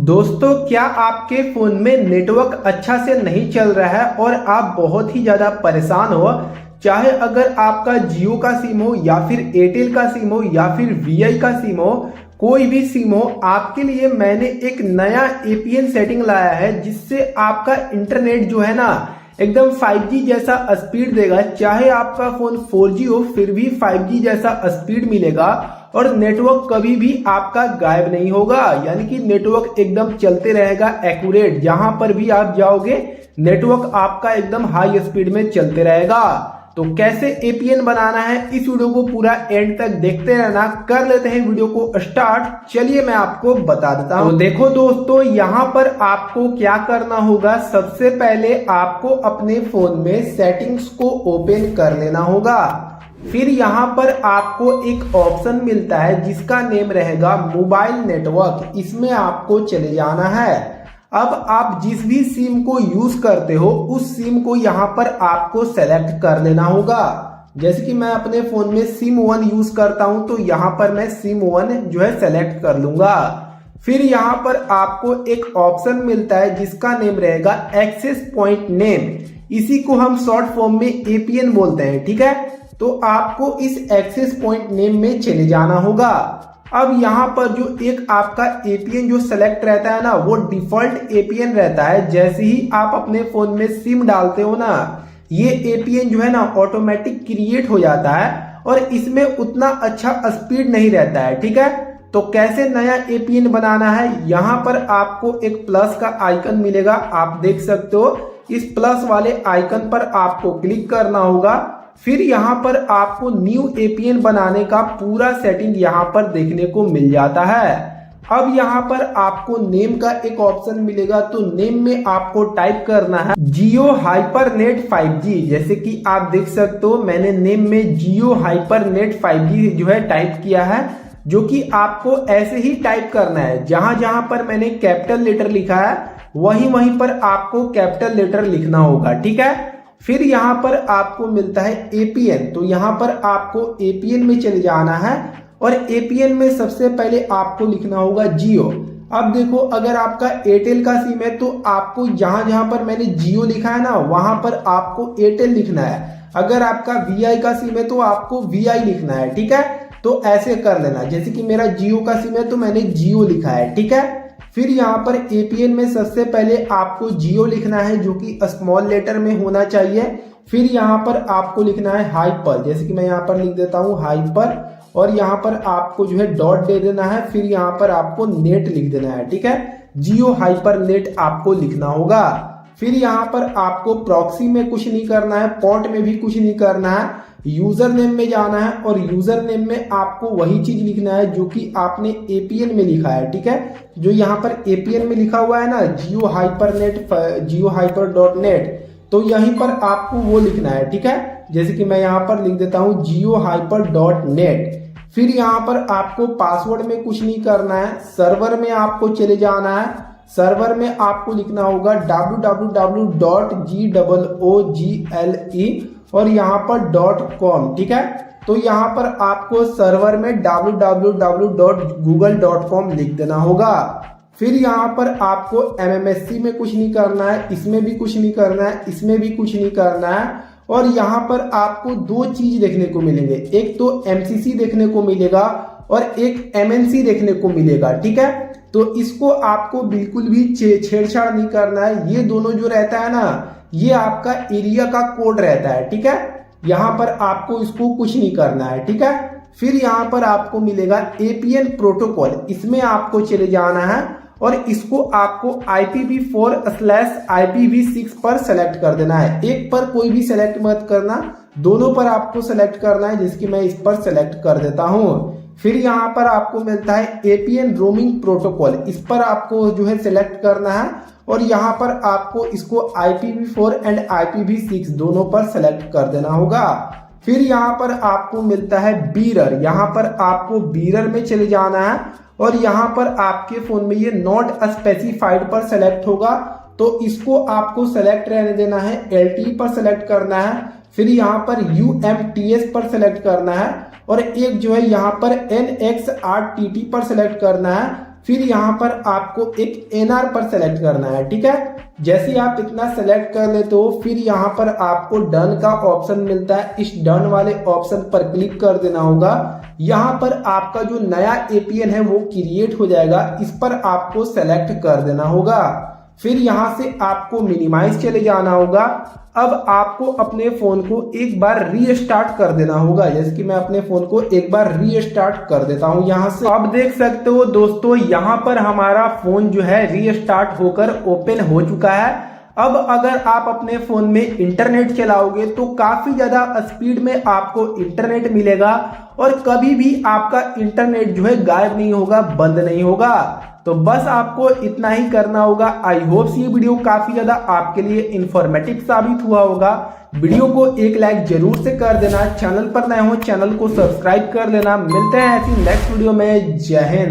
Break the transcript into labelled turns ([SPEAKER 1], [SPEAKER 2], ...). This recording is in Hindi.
[SPEAKER 1] दोस्तों, क्या आपके फ़ोन में नेटवर्क अच्छा से नहीं चल रहा है और आप बहुत ही ज़्यादा परेशान हो? चाहे अगर आपका जियो का सिम हो या फिर एयरटेल का सिम हो या फिर वीआई का सिम हो, कोई भी सिम हो, आपके लिए मैंने एक नया एपीएन सेटिंग लाया है जिससे आपका इंटरनेट जो है ना एकदम 5G जैसा स्पीड देगा। चाहे आपका फ़ोन 4G हो फिर भी 5G जैसा स्पीड मिलेगा और नेटवर्क कभी भी आपका गायब नहीं होगा, यानी कि नेटवर्क एकदम चलते रहेगा एक्यूरेट। जहां पर भी आप जाओगे नेटवर्क आपका एकदम हाई स्पीड में चलते रहेगा। तो कैसे एपीएन बनाना है इस वीडियो को पूरा एंड तक देखते रहना। कर लेते हैं वीडियो को स्टार्ट। चलिए मैं आपको बता देता हूं। तो देखो दोस्तों, यहां पर आपको क्या करना होगा, सबसे पहले आपको अपने फोन में सेटिंग्स को ओपन कर लेना होगा। फिर यहाँ पर आपको एक ऑप्शन मिलता है जिसका नेम रहेगा मोबाइल नेटवर्क। इसमें आपको चले जाना है। अब आप जिस भी सिम को यूज करते हो उस सिम को यहाँ पर आपको सेलेक्ट कर लेना होगा। जैसे कि मैं अपने फोन में सिम 1 यूज करता हूं तो यहाँ पर मैं सिम 1 जो है सेलेक्ट कर लूंगा। फिर यहाँ पर आपको एक ऑप्शन मिलता है जिसका नेम रहेगा एक्सेस पॉइंट नेम। इसी को हम शॉर्ट फॉर्म में एपीएन बोलते हैं, ठीक है। तो आपको इस एक्सेस पॉइंट नेम में चले जाना होगा। अब यहाँ पर जो एक आपका एपीएन जो सेलेक्ट रहता है ना, वो डिफॉल्ट एपीएन रहता है। जैसे ही आप अपने फोन में सिम डालते हो ना, ये एपीएन जो है ना ऑटोमेटिक क्रिएट हो जाता है और इसमें उतना अच्छा स्पीड नहीं रहता है, ठीक है। तो कैसे नया एपीएन बनाना है, यहाँ पर आपको एक प्लस का आइकन मिलेगा, आप देख सकते हो। इस प्लस वाले आइकन पर आपको क्लिक करना होगा। फिर यहाँ पर आपको न्यू एपीएन बनाने का पूरा सेटिंग यहाँ पर देखने को मिल जाता है। अब यहाँ पर आपको नेम का एक ऑप्शन मिलेगा, तो नेम में आपको टाइप करना है जियो हाइपरनेट 5G। जैसे कि आप देख सकते हो मैंने नेम में जियो हाइपरनेट 5G जो है टाइप किया है, जो कि आपको ऐसे ही टाइप करना है। जहां जहां पर मैंने कैपिटल लेटर लिखा है वहीं वहीं पर आपको कैपिटल लेटर लिखना होगा, ठीक है। फिर यहाँ पर आपको मिलता है एपीएन, तो यहाँ पर आपको एपीएन में चले जाना है और एपीएन में सबसे पहले आपको लिखना होगा जियो। अब देखो, अगर आपका एयरटेल का सिम है तो आपको जहां जहां पर मैंने जियो लिखा है ना वहां पर आपको एयरटेल लिखना है। अगर आपका वीआई का सिम है तो आपको वीआई लिखना है, ठीक है। तो ऐसे कर लेना। जैसे कि मेरा जियो का सिम है तो मैंने जियो लिखा है, ठीक है। फिर यहाँ पर एपीएन में सबसे पहले आपको जियो लिखना है, जो कि स्मॉल लेटर में होना चाहिए। फिर यहाँ पर आपको लिखना है हाइपर, जैसे कि मैं यहाँ पर लिख देता हूँ हाइपर, और यहाँ पर आपको जो है डॉट दे देना है। फिर यहाँ पर आपको नेट लिख देना है, ठीक है। जियो हाइपर नेट आपको लिखना होगा। फिर यहाँ पर आपको प्रॉक्सी में कुछ नहीं करना है, पोर्ट में भी कुछ नहीं करना है। यूजर नेम में जाना है और यूजर नेम में आपको वही चीज लिखना है जो कि आपने एपीएन में लिखा है, ठीक है। जो यहाँ पर एपीएन में लिखा हुआ है ना जियो हाइपर डॉट नेट, तो यहीं पर आपको वो लिखना है, ठीक है। जैसे कि मैं यहाँ पर लिख देता हूँ जियो हाइपर डॉट नेट। फिर यहाँ पर आपको पासवर्ड में कुछ नहीं करना है। सर्वर में आपको चले जाना है। सर्वर में आपको लिखना होगा www.google और यहाँ पर .com, ठीक है। तो यहाँ पर आपको सर्वर में www.google.com लिख देना होगा। फिर यहाँ पर आपको MMSC में कुछ नहीं करना है, इसमें भी कुछ नहीं करना है, इसमें भी कुछ नहीं करना है। और यहाँ पर आपको दो चीज देखने को मिलेंगे, एक तो MCC देखने को मिलेगा और एक MNC देखने को मिलेगा, ठीक है। तो इसको आपको बिल्कुल भी छेड़छाड़ नहीं करना है। ये दोनों जो रहता है ना, ये आपका एरिया का कोड रहता है, ठीक है। यहाँ पर आपको इसको कुछ नहीं करना है, ठीक है। फिर यहाँ पर आपको मिलेगा एपीएन प्रोटोकॉल, इसमें आपको चले जाना है और इसको आपको IPv4/IPv6 पर सेलेक्ट कर देना है। एक पर कोई भी सेलेक्ट मत करना, दोनों पर आपको सेलेक्ट करना है, जिसकी मैं इस पर सेलेक्ट कर देता हूँ। फिर यहाँ पर आपको मिलता है एपीएन रोमिंग प्रोटोकॉल, इस पर आपको जो है सेलेक्ट करना है और यहाँ पर आपको इसको IPv4 एंड IPv6 दोनों पर सेलेक्ट कर देना होगा। फिर यहाँ पर आपको मिलता है बीरर, यहाँ पर आपको बीरर में चले जाना है और यहाँ पर आपके फोन में ये नॉट स्पेसिफाइड पर सेलेक्ट होगा, तो इसको आपको सेलेक्ट रहने देना है। LTE पर सेलेक्ट करना है। फिर यहाँ पर UMTS पर सेलेक्ट करना है और एक जो है यहाँ पर NXRTT पर सेलेक्ट करना है। फिर यहाँ पर आपको एक एनआर पर सेलेक्ट करना है। ठीक है, जैसे आप इतना सेलेक्ट कर लेते हो फिर यहाँ पर आपको डन का ऑप्शन मिलता है, इस डन वाले ऑप्शन पर क्लिक कर देना होगा। यहाँ पर आपका जो नया एपीएन है वो क्रिएट हो जाएगा, इस पर आपको सेलेक्ट कर देना होगा। फिर यहाँ से आपको मिनिमाइज चले जाना होगा। अब आपको अपने फोन को एक बार रीस्टार्ट कर देना होगा, जैसे कि मैं अपने फोन को एक बार रीस्टार्ट कर देता हूं यहाँ से। अब देख सकते हो दोस्तों यहाँ पर हमारा फोन जो है रीस्टार्ट होकर ओपन हो चुका है। अब अगर आप अपने फोन में इंटरनेट चलाओगे तो काफी ज्यादा स्पीड में आपको इंटरनेट मिलेगा और कभी भी आपका इंटरनेट जो है गायब नहीं होगा, बंद नहीं होगा। तो बस आपको इतना ही करना होगा। आई होप ये वीडियो काफी ज्यादा आपके लिए इंफॉर्मेटिव साबित हुआ होगा। वीडियो को एक लाइक जरूर से कर देना, चैनल पर नए हो चैनल को सब्सक्राइब कर लेना। मिलते हैं ऐसी नेक्स्ट वीडियो में। जय हिंद।